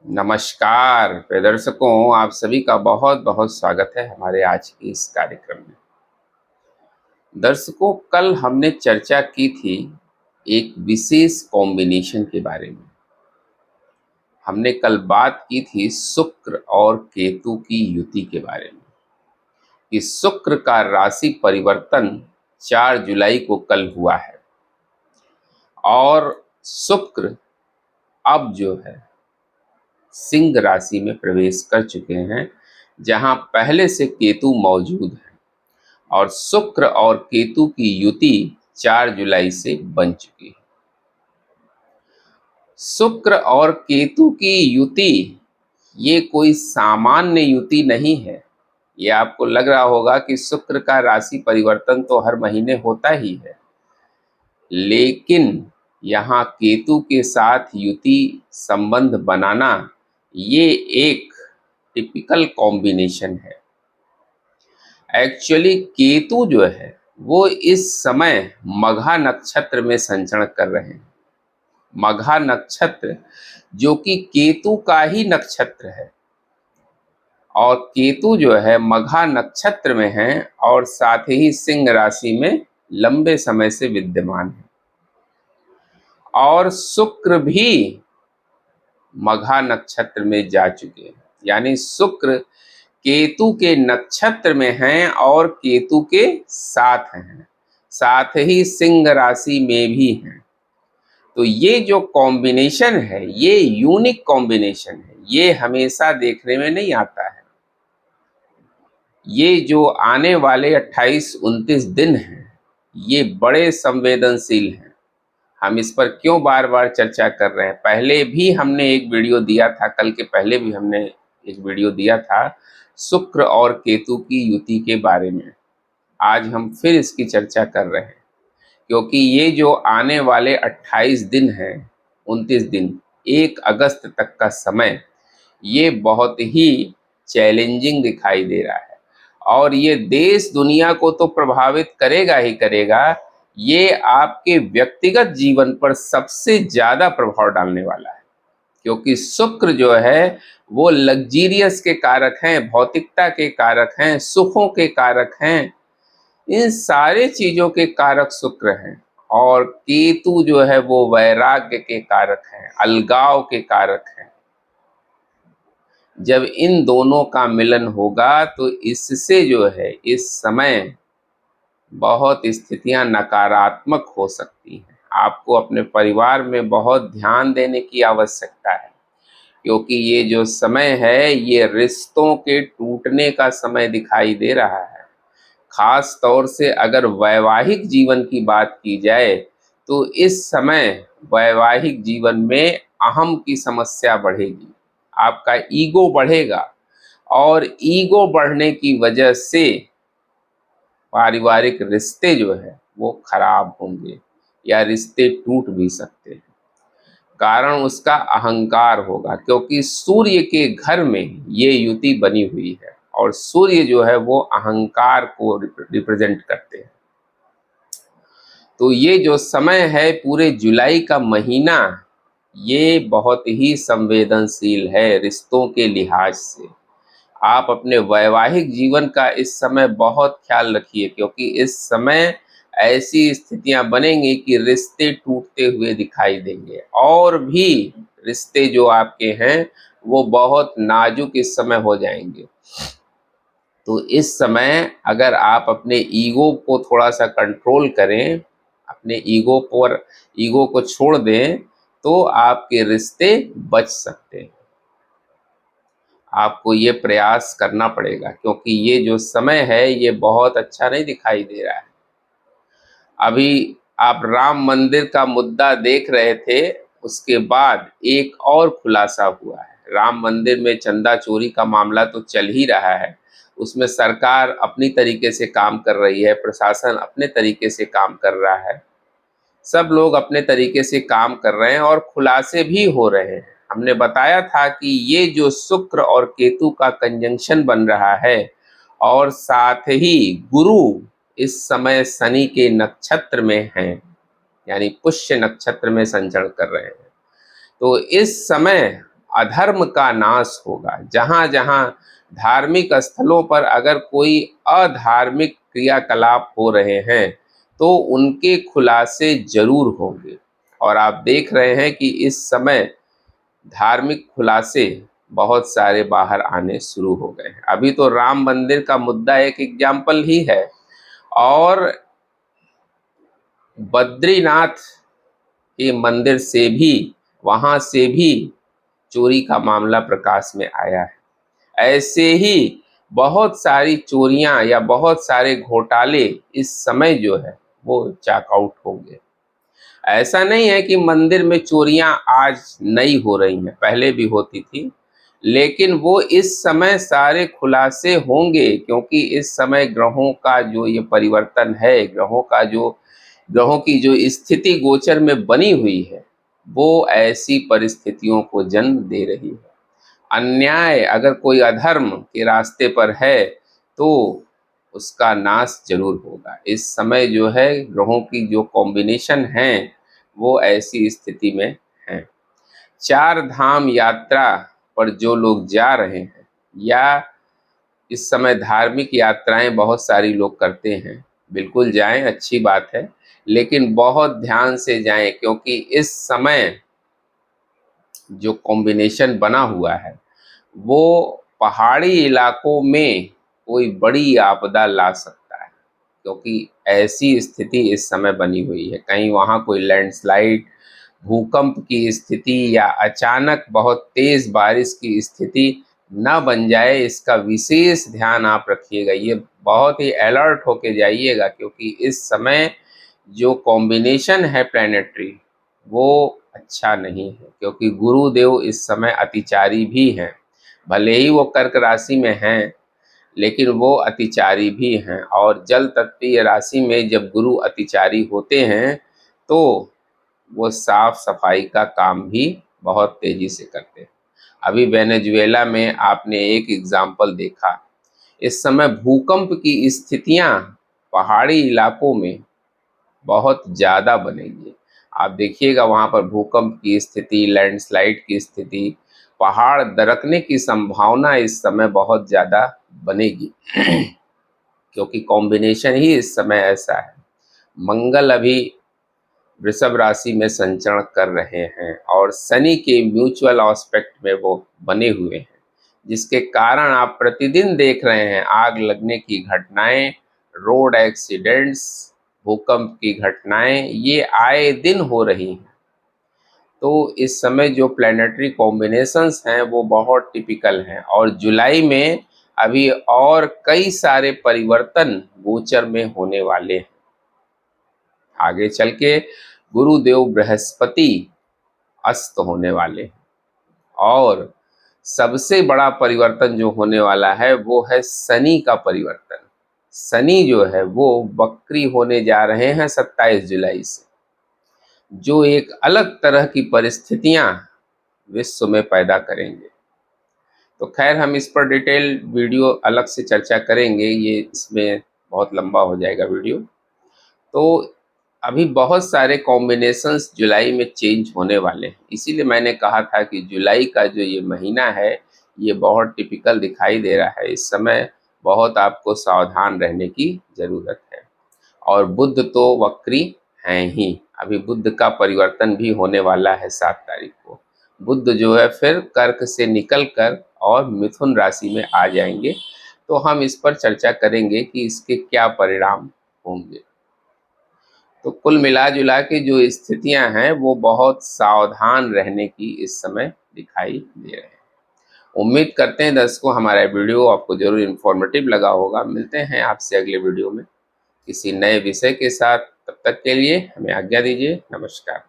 नमस्कार प्रिय दर्शकों, आप सभी का बहुत बहुत स्वागत है हमारे आज के इस कार्यक्रम में। दर्शकों, कल हमने चर्चा की थी एक विशेष कॉम्बिनेशन के बारे में। हमने कल बात की थी शुक्र और केतु की युति के बारे में कि शुक्र का राशि परिवर्तन 4 जुलाई को कल हुआ है और शुक्र अब जो है सिंह राशि में प्रवेश कर चुके हैं, जहां पहले से केतु मौजूद है और शुक्र और केतु की युति 4 जुलाई से बन चुकी है। शुक्र और केतु की युति ये कोई सामान्य युति नहीं है। ये आपको लग रहा होगा कि शुक्र का राशि परिवर्तन तो हर महीने होता ही है, लेकिन यहाँ केतु के साथ युति संबंध बनाना ये एक टिपिकल कॉम्बिनेशन है। एक्चुअली केतु जो है वो इस समय मघा नक्षत्र में संचरण कर रहे हैं। मघा नक्षत्र जो कि केतु का ही नक्षत्र है और केतु जो है मघा नक्षत्र में है और साथ ही सिंह राशि में लंबे समय से विद्यमान है। और शुक्र भी मघा नक्षत्र में जा चुके हैं, यानी शुक्र केतु के नक्षत्र में हैं और केतु के साथ हैं, साथ ही सिंह राशि में भी हैं। तो ये जो कॉम्बिनेशन है ये यूनिक कॉम्बिनेशन है, ये हमेशा देखने में नहीं आता है। ये जो आने वाले 28-29 दिन हैं ये बड़े संवेदनशील हैं। हम इस पर क्यों बार बार चर्चा कर रहे हैं? पहले भी हमने एक वीडियो दिया था, कल के पहले भी हमने एक वीडियो दिया था शुक्र और केतु की युति के बारे में। आज हम फिर इसकी चर्चा कर रहे हैं क्योंकि ये जो आने वाले 28 दिन हैं, 29 दिन, 1 अगस्त तक का समय, ये बहुत ही चैलेंजिंग दिखाई दे रहा है और ये देश दुनिया को तो प्रभावित करेगा ही करेगा, ये आपके व्यक्तिगत जीवन पर सबसे ज़्यादा प्रभाव डालने वाला है। क्योंकि शुक्र जो है वो लग्जीरियस के कारक हैं, भौतिकता के कारक हैं, सुखों के कारक हैं, इन सारे चीज़ों के कारक शुक्र हैं। और केतु जो है वो वैराग्य के कारक हैं, अलगाव के कारक हैं। जब इन दोनों का मिलन होगा तो इससे जो है इस समय बहुत स्थितियां नकारात्मक हो सकती हैं। आपको अपने परिवार में बहुत ध्यान देने की आवश्यकता है क्योंकि ये जो समय है ये रिश्तों के टूटने का समय दिखाई दे रहा है। खास तौर से अगर वैवाहिक जीवन की बात की जाए तो इस समय वैवाहिक जीवन में अहम की समस्या बढ़ेगी, आपका ईगो बढ़ेगा और ईगो बढ़ने की वजह से पारिवारिक रिश्ते जो है वो खराब होंगे या रिश्ते टूट भी सकते हैं। कारण उसका अहंकार होगा क्योंकि सूर्य के घर में ये युति बनी हुई है और सूर्य जो है वो अहंकार को रिप्रेजेंट करते हैं। तो ये जो समय है पूरे जुलाई का महीना ये बहुत ही संवेदनशील है रिश्तों के लिहाज से। आप अपने वैवाहिक जीवन का इस समय बहुत ख्याल रखिए क्योंकि इस समय ऐसी स्थितियां बनेंगी कि रिश्ते टूटते हुए दिखाई देंगे और भी रिश्ते जो आपके हैं वो बहुत नाजुक इस समय हो जाएंगे। तो इस समय अगर आप अपने ईगो को थोड़ा सा कंट्रोल करें, अपने ईगो को छोड़ दें तो आपके रिश्ते बच सकते हैं। आपको ये प्रयास करना पड़ेगा क्योंकि ये जो समय है ये बहुत अच्छा नहीं दिखाई दे रहा है। अभी आप राम मंदिर का मुद्दा देख रहे थे, उसके बाद एक और खुलासा हुआ है। राम मंदिर में चंदा चोरी का मामला तो चल ही रहा है, उसमें सरकार अपनी तरीके से काम कर रही है, प्रशासन अपने तरीके से काम कर रहा है, सब लोग अपने तरीके से काम कर रहे हैं और खुलासे भी हो रहे हैं। हमने बताया था कि ये जो शुक्र और केतु का कंजंक्शन बन रहा है और साथ ही गुरु इस समय शनि के नक्षत्र में हैं, यानी पुष्य नक्षत्र में संचरण कर रहे हैं। तो इस समय अधर्म का नाश होगा। जहाँ जहाँ धार्मिक स्थलों पर अगर कोई अधार्मिक क्रियाकलाप हो रहे हैं तो उनके खुलासे जरूर होंगे। और आप देख रहे हैं कि इस समय धार्मिक खुलासे बहुत सारे बाहर आने शुरू हो गए हैं। अभी तो राम मंदिर का मुद्दा एक एग्जाम्पल ही है, और बद्रीनाथ के मंदिर से भी, वहां से भी चोरी का मामला प्रकाश में आया है। ऐसे ही बहुत सारी चोरियां या बहुत सारे घोटाले इस समय जो है वो चेकआउट होंगे। ऐसा नहीं है कि मंदिर में चोरियां आज नई हो रही हैं, पहले भी होती थी, लेकिन वो इस समय सारे खुलासे होंगे, क्योंकि इस समय ग्रहों का जो ये परिवर्तन है, ग्रहों की जो स्थिति गोचर में बनी हुई है, वो ऐसी परिस्थितियों को जन्म दे रही है। अन्याय, अगर कोई अधर्म के रास्ते पर है तो उसका नाश जरूर होगा। इस समय जो है ग्रहों की जो कॉम्बिनेशन है वो ऐसी स्थिति में है। चार धाम यात्रा पर जो लोग जा रहे हैं, या इस समय धार्मिक यात्राएं बहुत सारी लोग करते हैं, बिल्कुल जाएं, अच्छी बात है, लेकिन बहुत ध्यान से जाएं, क्योंकि इस समय जो कॉम्बिनेशन बना हुआ है वो पहाड़ी इलाकों में कोई बड़ी आपदा ला सकता है। क्योंकि ऐसी स्थिति इस समय बनी हुई है, कहीं वहाँ कोई लैंडस्लाइड, भूकंप की स्थिति या अचानक बहुत तेज बारिश की स्थिति न बन जाए, इसका विशेष ध्यान आप रखिएगा। ये बहुत ही अलर्ट होके जाइएगा, क्योंकि इस समय जो कॉम्बिनेशन है प्लैनेटरी वो अच्छा नहीं है। क्योंकि गुरुदेव इस समय अतिचारी भी हैं, भले ही वो कर्क राशि में हैं, लेकिन वो अतिचारी भी हैं। और जल तत्वीय राशि में जब गुरु अतिचारी होते हैं तो वो साफ सफाई का काम भी बहुत तेजी से करते हैं। अभी वेनेजुएला में आपने एक एग्जाम्पल देखा। इस समय भूकंप की स्थितियां पहाड़ी इलाकों में बहुत ज़्यादा बनेगी। आप देखिएगा वहाँ पर भूकंप की स्थिति, लैंडस्लाइड की स्थिति, पहाड़ दरकने की संभावना इस समय बहुत ज़्यादा बनेगी क्योंकि कॉम्बिनेशन ही इस समय ऐसा है। मंगल अभी वृषभ राशि में संचरण कर रहे हैं और शनि के म्यूचुअल एस्पेक्ट में वो बने हुए हैं, जिसके कारण आप प्रतिदिन देख रहे हैं आग लगने की घटनाएं, रोड एक्सीडेंट्स, भूकंप की घटनाएं, ये आए दिन हो रही हैं। तो इस समय जो प्लैनेटरी कॉम्बिनेशंस हैं वो बहुत टिपिकल हैं, और जुलाई में अभी और कई सारे परिवर्तन गोचर में होने वाले हैं। आगे चल के गुरुदेव बृहस्पति अस्त होने वाले हैं, और सबसे बड़ा परिवर्तन जो होने वाला है वो है शनि का परिवर्तन। शनि जो है वो वक्री होने जा रहे हैं 27 जुलाई से, जो एक अलग तरह की परिस्थितियां विश्व में पैदा करेंगे। तो खैर हम इस पर डिटेल वीडियो अलग से चर्चा करेंगे, ये इसमें बहुत लंबा हो जाएगा वीडियो। तो अभी बहुत सारे कॉम्बिनेशंस जुलाई में चेंज होने वाले हैं, इसीलिए मैंने कहा था कि जुलाई का जो ये महीना है ये बहुत टिपिकल दिखाई दे रहा है। इस समय बहुत आपको सावधान रहने की ज़रूरत है। और बुध तो वक्री हैं ही, अभी बुध का परिवर्तन भी होने वाला है 7 तारीख को। बुध जो है फिर कर्क से निकल कर और मिथुन राशि में आ जाएंगे। तो हम इस पर चर्चा करेंगे कि इसके क्या परिणाम होंगे। तो कुल मिला जुला के जो स्थितियां हैं वो बहुत सावधान रहने की इस समय दिखाई दे रहे हैं। उम्मीद करते हैं दर्शकों हमारा वीडियो आपको जरूर इन्फॉर्मेटिव लगा होगा। मिलते हैं आपसे अगले वीडियो में किसी नए विषय के साथ। तब तक के लिए हमें आज्ञा दीजिए। नमस्कार।